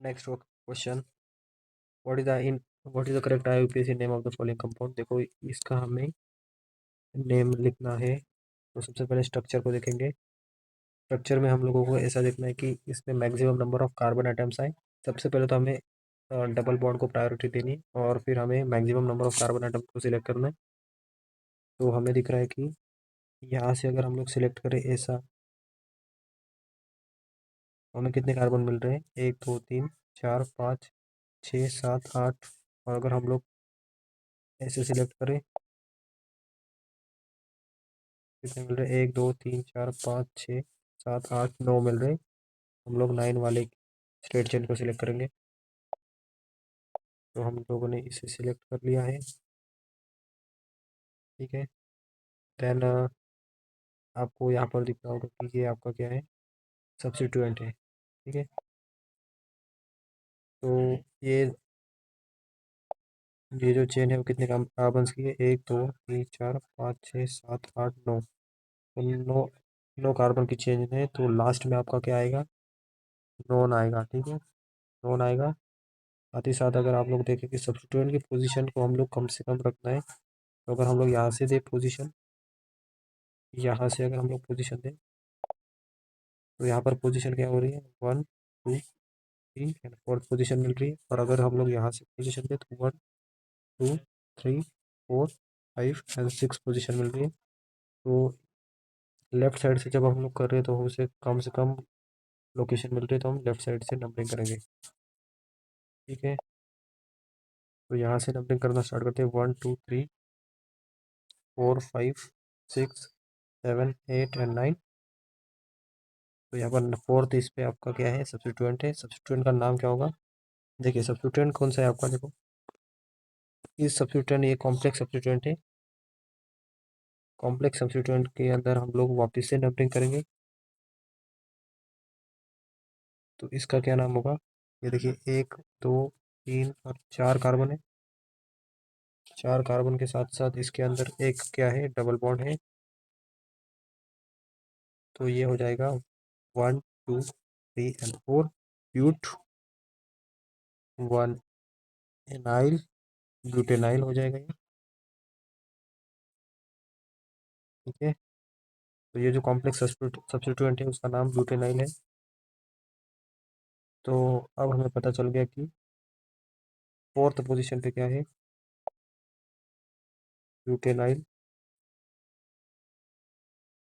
Next question, what is the correct IUPAC name of the following compound. देखो इसका हमें name लिखना है। तो सबसे पहले स्ट्रक्चर को देखेंगे। स्ट्रक्चर में हम लोगों को ऐसा देखना है कि इसमें maximum number of carbon atoms आए। सबसे पहले तो हमें डबल बॉन्ड को प्रायोरिटी देनी है और फिर हमें maximum number of carbon atoms को सिलेक्ट करना है। तो हमें दिख रहा है कि यहाँ से अगर हम लोग सिलेक्ट करें ऐसा, हमें कितने कार्बन मिल रहे हैं, 1 2 3 4 5 6 7 8। और अगर हम लोग ऐसे सिलेक्ट करें, कितने मिल रहे हैं, 1 2 3 4 5 6 7 8 9 मिल रहे हैं। हम लोग 9 वाले स्ट्रेट चेन को सिलेक्ट करेंगे। तो हम लोगों ने इसे सिलेक्ट कर लिया है, ठीक है। देन आपको यहाँ पर दिख रहा होगा कि ये आपका क्या है, सब्स्टिट्यूएंट है, ठीक है। तो ये ये जो चेन है वो कितने कार्बन की है, 1 2 3 4 5 6 7 8 9। तो नो कार्बन की चेन है, तो लास्ट में आपका क्या आएगा, नॉन आएगा, ठीक है, नॉन आएगा। साथ ही साथ अगर आप लोग देखें कि सब्स्टिट्यूएंट की पोजीशन को हम लोग कम से कम रखना है, तो अगर हम लोग यहाँ से दे पोजीशन, यहाँ से अगर हम लोग पोजीशन दें, तो यहाँ पर पोजीशन क्या हो रही है, 1 2 3 एंड 4th पोजीशन मिल रही है। और अगर हम लोग यहाँ से पोजीशन दें तो 1 2 3 4 5 एंड 6 पोजीशन मिल रही है। तो लेफ्ट साइड से जब हम लोग कर रहे हैं तो उसे कम से कम लोकेशन मिल रही है, तो हम लेफ्ट साइड से नंबरिंग करेंगे, ठीक है। तो यहाँ से नंबरिंग करना स्टार्ट करते हैं, 1 2 3 4 5 6 7 8 एंड 9। तो यहाँ पर फोर्थ इस पे आपका क्या है, सब्स्टिट्यूएंट है। सब्स्टिट्यूएंट का नाम क्या होगा, देखिए सब्स्टिट्यूएंट कौन सा है आपका, देखो इस सब्स्टिट्यूएंट, ये कॉम्प्लेक्स सब्स्टिट्यूएंट है। कॉम्प्लेक्स सब्स्टिट्यूएंट के अंदर हम लोग वापस से नंबरिंग करेंगे। तो इसका क्या नाम होगा, ये देखिए 1 2 3 और 4 कार्बन है। 4 कार्बन के साथ साथ इसके अंदर एक क्या है, डबल बॉन्ड है। तो ये हो जाएगा 1 2 3 एंड 4 ब्यूट 1 एनाइल ब्यूटेनाइल हो जाएगा ये, ठीक है। तो ये जो कॉम्प्लेक्स सब्स्टिट्यूएंट है उसका नाम ब्यूटेनाइल है। तो अब हमें पता चल गया कि फोर्थ पोजीशन पे क्या है, ब्यूटेनाइल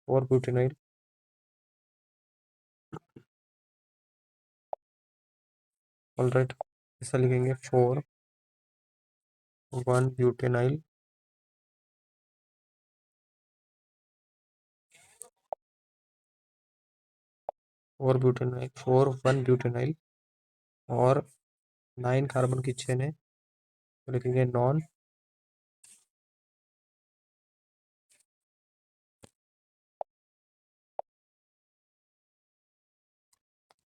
और ब्यूटेनाइल। ऑलराइट, ऐसा लिखेंगे 4 1 ब्यूटेनाइल और ब्यूटेनाइल, 4 1 ब्यूटेनाइल। और 9 कार्बन की चेन है, तो लिखेंगे नॉन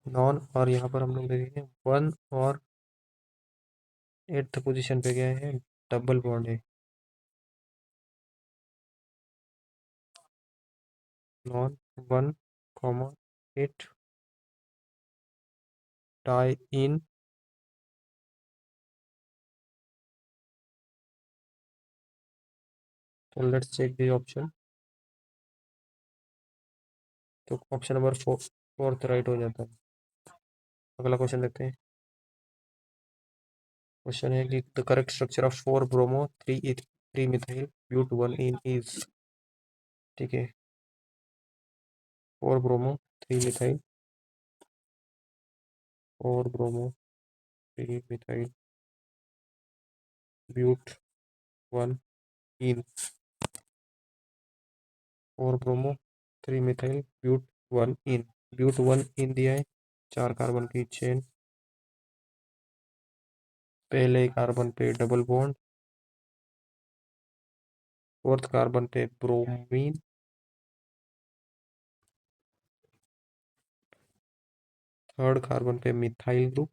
नॉन। और यहाँ पर हम लोग देखेंगे 1 और 8th पोजीशन पे गए हैं, डबल बॉन्ड है, नॉन 1 8 टाई इन। तो लेट्स चेक द ऑप्शन। तो ऑप्शन नंबर फोर्थ राइट हो जाता है। अगला क्वेश्चन देखते हैं। क्वेश्चन है कि the correct structure of 4 bromo 3 methyl but 1 ene is, ठीक है। 4 bromo 3 methyl, 4 bromo 3 methyl but 1 ene, 4 bromo 3 methyl but 1 ene. But 1 ene दिया है, 4 कार्बन की चेन, पहले कार्बन पे डबल बॉन्ड, 4th कार्बन पे ब्रोमीन, 3rd कार्बन पे methyl group,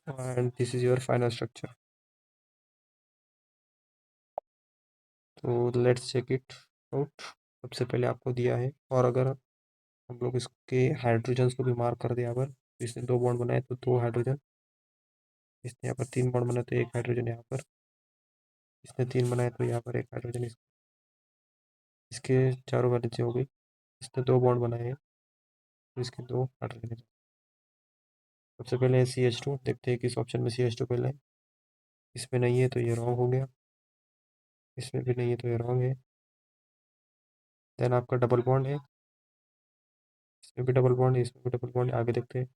and this is your final structure. तो लेट्स चेक इट आउट। सबसे पहले आपको दिया है, और अगर हम लोग इसके हाइड्रोजन्स को भी मार्क कर दिया। यहाँ पर इसने 2 बॉन्ड बनाए तो 2 हाइड्रोजन, इसने यहाँ पर 3 बॉन्ड बनाए तो 1 हाइड्रोजन, यहाँ पर इसने 3 बनाए तो यहाँ पर 1 हाइड्रोजन, इसके चारों वैलेंसी हो गई। इसने 2 बॉन्ड बनाए हैं तो इसके 2 हाइड्रोजन। सबसे पहले CH2 देखते हैं किस ऑप्शन में CH2 पहले है। इसमें नहीं है तो ये रॉन्ग हो गया, इसमें भी नहीं है तो ये रॉन्ग है। देन आपका डबल बॉन्ड है, इसमें भी डबल बॉन्ड है, इसमें भी डबल बॉन्ड है। आगे देखते हैं।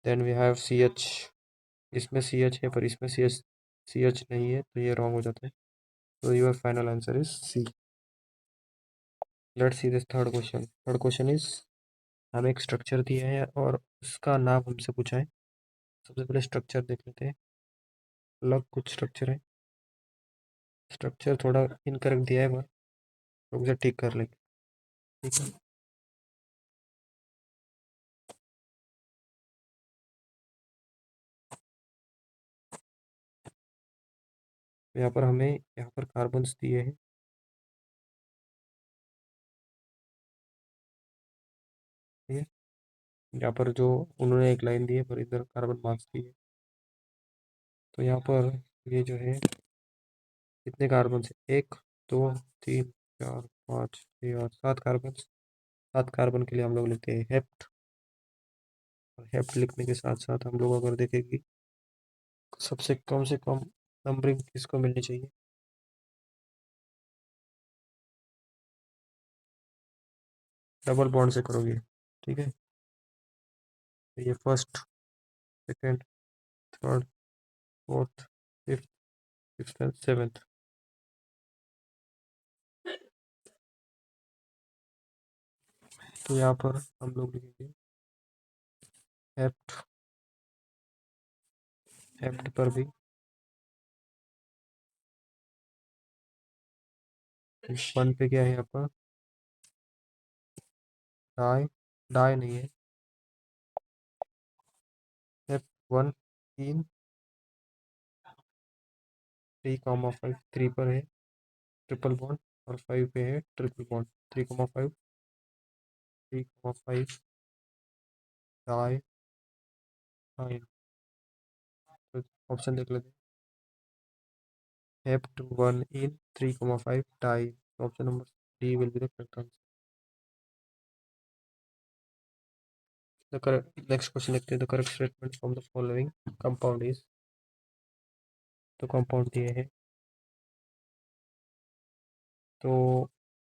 देन वी हैव CH, इसमें CH है पर इसमें CH नहीं है तो ये रॉन्ग हो जाता है। तो your final answer is C। Let's see this third question. Third question is, हमें एक स्ट्रक्चर दिया है और उसका नाम हमसे पूछा है। सबसे पहले स्ट्रक्चर देख लेते हैं। अलग कुछ स्ट्रक्चर है, स्ट्रक्चर थोड़ा इनकरेक्ट दिया है पर लोग उसे ठीक कर लेंगे। ठीक है, तो यहाँ पर हमें यहाँ पर कार्बन्स दिए हैं। ठीक है, यहाँ पर जो उन्होंने एक लाइन दी है पर इधर कार्बन मार्क्स दिए। तो यहाँ पर ये जो है कितने कार्बन है, 1 2 3 4 5 6 और 7 कार्बन। 7 कार्बन के लिए हम लोग लिखते हैं हेप्ट। और हेप्ट लिखने के साथ साथ हम लोग अगर देखें कि सबसे कम से कम नंबरिंग किसको मिलनी चाहिए, डबल बॉन्ड से करोगे। ठीक है, तो ये first, second, third, fourth, fifth, sixth and seventh. तो यहाँ पर हम लोग लिखेंगे हेप्ट। हेप्ट पर भी 1 पे क्या है आपका, डाई, डाई नहीं है। हेप्ट 1 3, 3,5 3 पर है ट्रिपल बॉन्ड और 5 पे है ट्रिपल बॉन्ड। 3,5 3,5 डाई 9। तो ऑप्शन देख लेते हैं, hept 1 in 3,5 di. Option number D will be the correct answer. The correct next question लिखते हैं, the correct statement from the following compound is। तो कंपाउंड दिए हैं, तो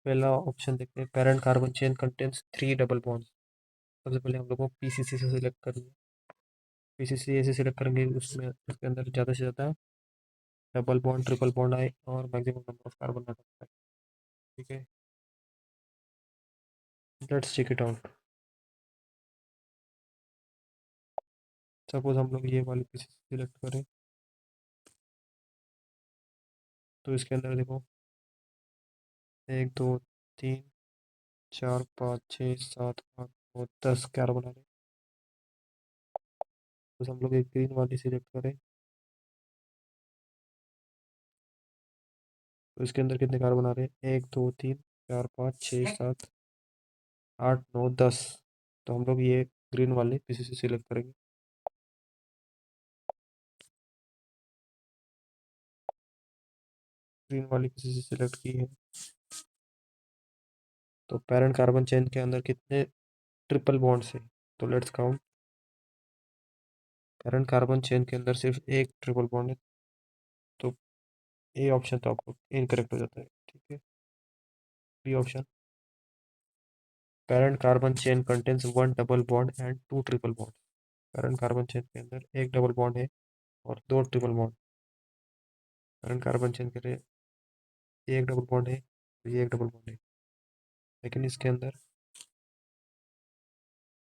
पहला ऑप्शन देखते हैं, parent carbon chain contains 3 double bond. सबसे पहले हम लोग को PCC से सिलेक्ट करनी है। PCC ऐसे सिलेक्ट करेंगे उसमें उसके अंदर ज़्यादा से ज़्यादा डबल बॉन्ड ट्रिपल बॉन्ड आए और मैक्सिमम नंबर ऑफ कार्बन आ सकता है। ठीक है, let's check it out. Suppose हम लोग ये वाली PCC सिलेक्ट करें तो इसके अंदर देखो 1 2 3 4 5 6 7 8 9 10 कार्बन आ रहे हैं। तो हम लोग एक ग्रीन वाली सिलेक्ट करें तो इसके अंदर कितने कार्बन आ रहे हैं, 1 2 3 4 5 6 7 8 9 10। तो हम लोग ये ग्रीन वाली PCC सिलेक्ट करेंगे। ग्रीन वाली PCC सिलेक्ट की है तो पेरेंट कार्बन चेन के अंदर कितने ट्रिपल बॉन्ड्स है, तो let's count. Parent carbon chain के अंदर सिर्फ एक ट्रिपल बॉन्ड है, तो ए ऑप्शन तो आपको इनकरेक्ट हो जाता है। ठीक है, B option, parent carbon chain contains 1 double bond and 2 triple bond. Parent carbon chain के अंदर एक डबल बॉन्ड है और 2 triple bond. Parent carbon chain के लिए एक डबल बॉन्ड है, ये एक डबल बॉन्ड है, लेकिन इसके अंदर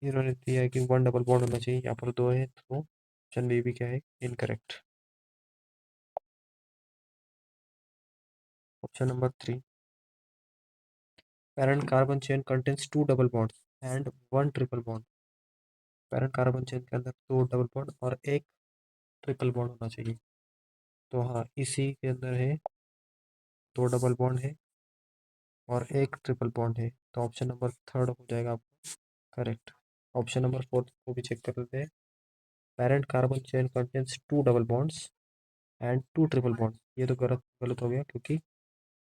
इन्होंने दिया है कि 1 डबल बॉन्ड होना चाहिए, यहाँ पर 2 है तो ऑप्शन बी भी क्या है, incorrect. Option number 3, parent carbon chain contains 2 double bonds and 1 triple bond। parent carbon chain के अंदर 2 डबल बॉन्ड और एक ट्रिपल बॉन्ड होना चाहिए। तो हाँ, इसी के अंदर है 2 डबल बॉन्ड है और एक ट्रिपल बॉन्ड है, तो ऑप्शन नंबर थर्ड हो जाएगा आपका करेक्ट। ऑप्शन नंबर फोर्थ को भी चेक कर लेते हैं। Parent carbon chain contains two double bonds and two triple bond, ये तो गलत गलत हो गया क्योंकि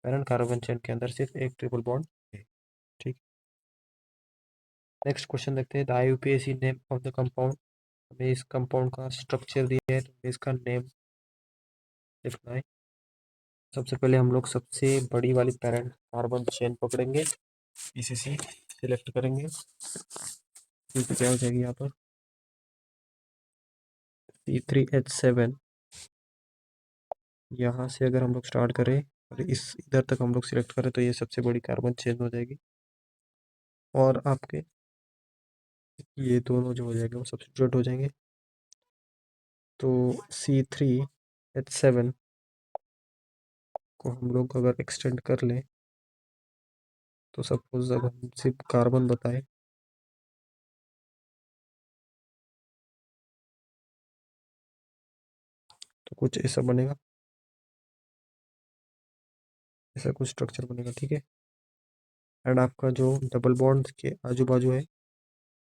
पेरेंट कार्बन चेन के अंदर सिर्फ एक ट्रिपल बॉन्ड है। ठीक। नेक्स्ट क्वेश्चन देखते हैं, the IUPAC name of the compound. हमें इस कंपाउंड का स्ट्रक्चर दिया है, तो इसका नेम लिखना है। सबसे पहले हम लोग सबसे बड़ी वाली पेरेंट कार्बन चेन पकड़ेंगे, पीसीसी सिलेक्ट करेंगे, फिर क्या हो जाएगी यहाँ पर C3H7। यहाँ से अगर हम लोग स्टार्ट करें और इस इधर तक हम लोग सिलेक्ट करें तो ये सबसे बड़ी कार्बन चेन हो जाएगी, और आपके ये दोनों जो हो जाएंगे वो सब्स्टिट्यूट हो जाएंगे। तो C3H7 को हम लोग अगर एक्सटेंड कर लें, तो सपोज अगर हम सिर्फ कार्बन बताएं, तो कुछ ऐसा बनेगा, ऐसा कुछ स्ट्रक्चर बनेगा। ठीक है। एंड आपका जो डबल बॉन्ड के आजू बाजू है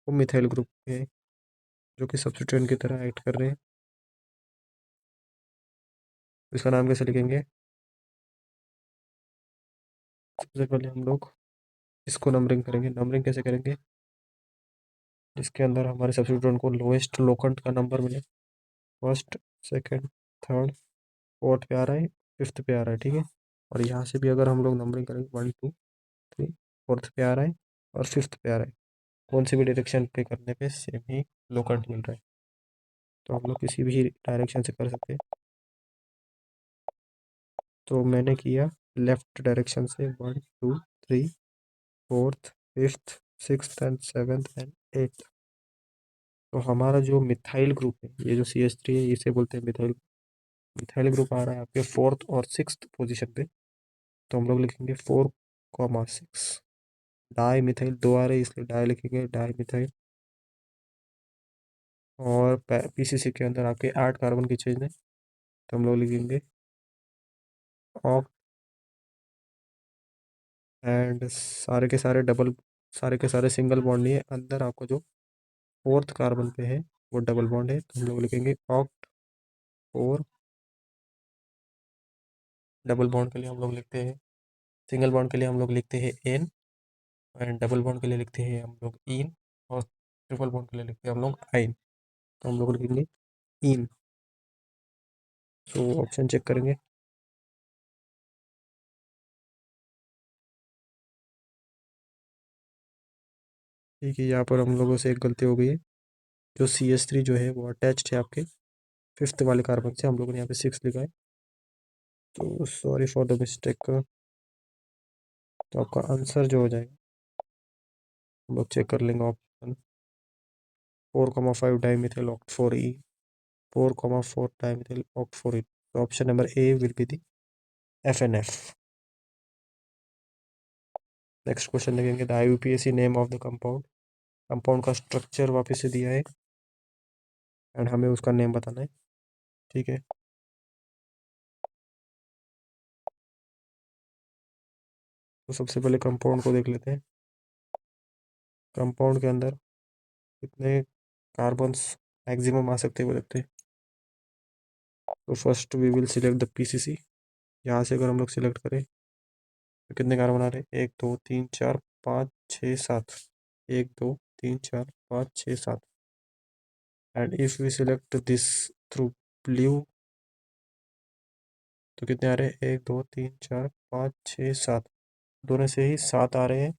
वो मिथाइल ग्रुप है, जो कि सब्स्टिट्यूएंट की तरह एक्ट कर रहे हैं। इसका नाम कैसे लिखेंगे? सबसे पहले हम लोग इसको नंबरिंग करेंगे। नंबरिंग कैसे करेंगे? जिसके अंदर हमारे सब्स्टिट्यूएंट को लोएस्ट लोकेंट का नंबर मिले, फर्स्ट, सेकंड, थर्ड, फोर्थ पे आ रहा है, फिफ्थ पे आ रहा है। ठीक है। और यहाँ से भी अगर हम लोग नंबरिंग करेंगे 1 2 3, फोर्थ पे आ रहा है और फिफ्थ पे आ रहा है, कौन सी भी डायरेक्शन पे करने पे सेम ही लोकेंट मिल रहा है, तो हम लोग किसी भी डायरेक्शन से कर सकते हैं। तो मैंने किया लेफ्ट डायरेक्शन से 1 2 3 fourth, fifth, sixth and seventh and eighth. तो हमारा जो मिथाइल ग्रुप है, ये जो CH3 है, इसे बोलते हैं मिथाइल। मिथाइल ग्रुप आ रहा है आपके फोर्थ और सिक्स्थ पोजीशन पे, तो हम लोग लिखेंगे 4,6। डाई मिथाइल दो आ रहे हैं इसलिए डाई लिखेंगे, डाई मिथाइल। और पीसीसी के अंदर आपके 8 कार्बन की चेन है, तो हम लोग लिखेंगे ऑक्ट। एंड सारे के सारे डबल, सारे के सारे सिंगल बॉन्ड नहीं है, अंदर आपको जो फोर्थ कार्बन पे है वो डबल बॉन्ड है, तो हम लोग लिखेंगे ऑक्ट 4। डबल बॉन्ड के लिए हम लोग लिखते हैं, सिंगल बॉन्ड के लिए हम लोग लिखते हैं एन, एंड डबल बॉन्ड के लिए लिखते हैं हम लोग इन, और ट्रिपल बॉन्ड के लिए लिखते हैं हम लोग आइन, तो हम लोग लिखेंगे इन। सो ऑप्शन चेक करेंगे। ठीक है, यहाँ पर हम लोगों से एक गलती हो गई है। जो CH3 जो है वो अटैच्ड है आपके फिफ्थ वाले कार्बन से, हम लोगों ने यहाँ पे 6 लिखा है, तो सॉरी फॉर द मिस्टेक। तो आपका आंसर जो हो जाएगा, हम लोग चेक कर लेंगे option 4,5 dimethyl oct 4 E, 4,4 dimethyl oct 4 E. तो option number A will be the FNF। Next question देखेंगे, the IUPAC name of the compound. Compound का स्ट्रक्चर वापस से दिया है एंड हमें उसका नेम बताना है। ठीक है। तो सबसे पहले कंपाउंड को देख लेते हैं। कंपाउंड के अंदर कितने कार्बन्स मैक्सिमम आ सकते हैं वो देखते हैं। तो first we will select the PCC। यहाँ से अगर हम लोग सिलेक्ट करें तो कितने कार्बन आ रहे हैं? 1 2 3 4 5 6 7। 1 2 3 4 5 6 7। And if we select this through blue, तो कितने आ रहे हैं? 1 2 3 4 5 6 7। दोनों से ही 7 आ रहे हैं,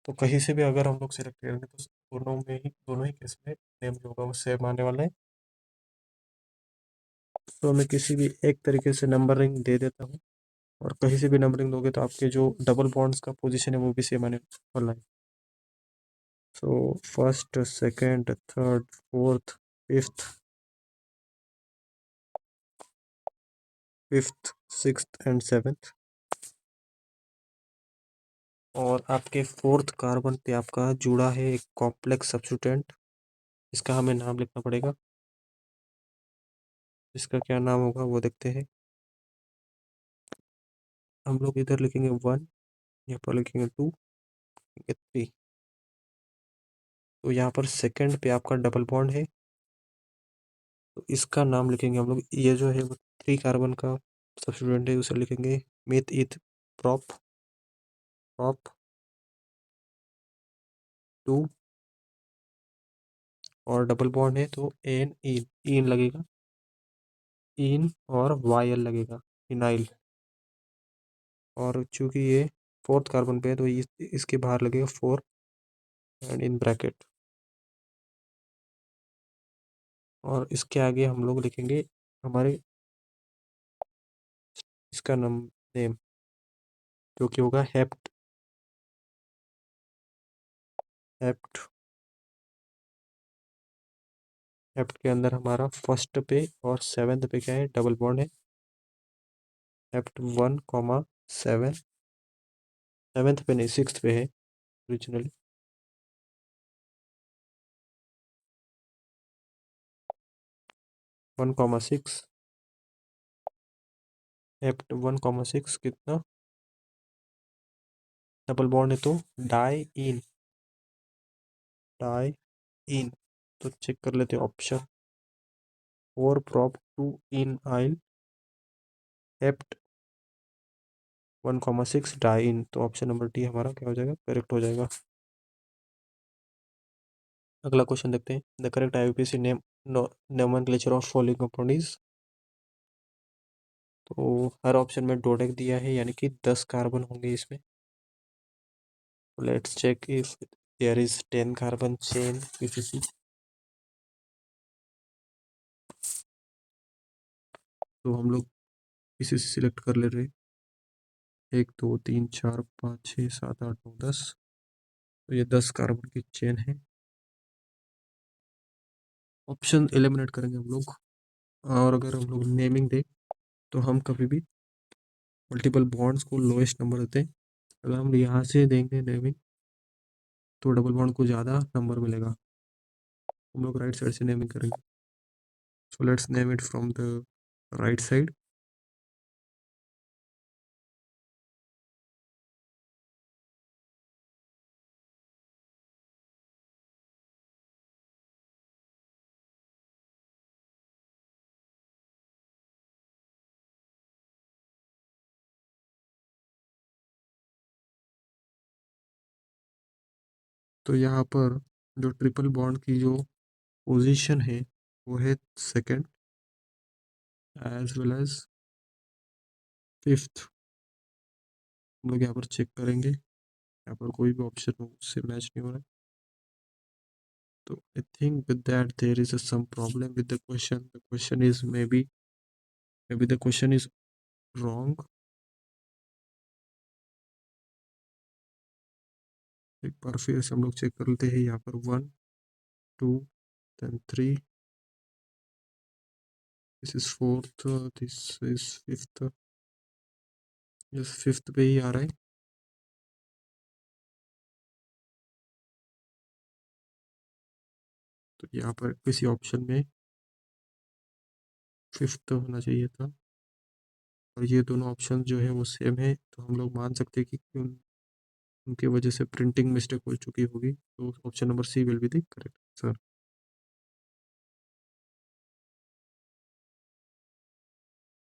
तो कहीं से भी अगर हम लोग सिलेक्ट करेंगे तो दोनों ही केस में नेम जो होगा वो सेम आने वाला है। तो मैं किसी भी एक तरीके से नंबरिंग दे देता हूँ, और कहीं से भी नंबरिंग दोगे तो आपके जो डबल बॉन्ड्स का पोजीशन है वो भी सेम आने वाला है। So first, second, third, fourth, fifth, fifth, sixth and seventh. और आपके फोर्थ कार्बन पे आपका जुड़ा है एक कॉम्प्लेक्स सब्स्टिट्यूएंट, इसका हमें नाम लिखना पड़ेगा। इसका क्या नाम होगा वो देखते हैं। हम लोग इधर लिखेंगे 1, यहाँ पर लिखेंगे 2, 3। तो यहाँ पर सेकंड पे आपका डबल बॉन्ड है, तो इसका नाम लिखेंगे हम लोग, ये जो है वो 3 कार्बन का सब्स्टिट्यूएंट है, उसे लिखेंगे मेथ इथ प्रॉप प्रॉप 2। और डबल बॉन्ड है तो एन इन इन लगेगा, इन और वाई एल लगेगा, इनाइल। और चूंकि ये फोर्थ कार्बन पे है तो इसके बाहर लगेगा 4 एंड इन ब्रैकेट। और इसके आगे हम लोग लिखेंगे हमारे इसका नाम नेम, जो कि होगा हेप्ट। हेप्ट हेप्ट के अंदर हमारा फर्स्ट पे और सेवेंथ पे क्या है, डबल बॉन्ड है। हेप्ट 1,7, सेवेंथ पे नहीं, सिक्स्थ पे है originally. One comma six, hept 1,6 कितना, डबल बॉन्ड है तो डाई इन, डाई इन। तो चेक कर लेते हैं ऑप्शन, 4 प्रॉप 2 इन आइल हेप्ट 1,6 डाई इन। तो ऑप्शन नंबर डी हमारा क्या हो जाएगा, करेक्ट हो जाएगा। अगला क्वेश्चन देखते हैं, the correct IUPAC name nomenclature of following compound is. तो हर ऑप्शन में डोडेक दिया है, यानी कि 10 कार्बन होंगे इसमें। Let's check if there is 10 carbon chain PCC. तो हम लोग पीसीसी सिलेक्ट कर ले रहे हैं, 1 2 3 4 5 6 7 8 9 10। तो ये 10 कार्बन की चेन है। ऑप्शन एलिमिनेट करेंगे हम लोग, और अगर हम लोग नेमिंग दें तो हम कभी भी मल्टीपल बॉन्ड्स को लोएस्ट नंबर देते हैं। अगर हम यहाँ से देंगे नेमिंग तो डबल बॉन्ड को ज़्यादा नंबर मिलेगा। हम लोग राइट साइड से नेमिंग करेंगे, so let's name it from the right side. तो यहाँ पर जो ट्रिपल बॉन्ड की जो पोजीशन है वो है second as well as fifth. हम लोग यहाँ पर चेक करेंगे, यहाँ पर कोई भी ऑप्शन उससे मैच नहीं हो रहा है। तो I think with that there is some problem with the question is maybe the question is wrong. एक बार फिर से हम लोग चेक कर लेते हैं, यहाँ पर 1 2 then 3, this is fourth, this is fifth, yes fifth पे ही आ रहा है। तो यहाँ पर किसी ऑप्शन में फिफ्थ होना चाहिए था, और ये दोनों ऑप्शन जो है वो सेम है, तो हम लोग मान सकते हैं कि उनकी वजह से प्रिंटिंग मिस्टेक हो चुकी होगी। तो option number C will be the correct sir.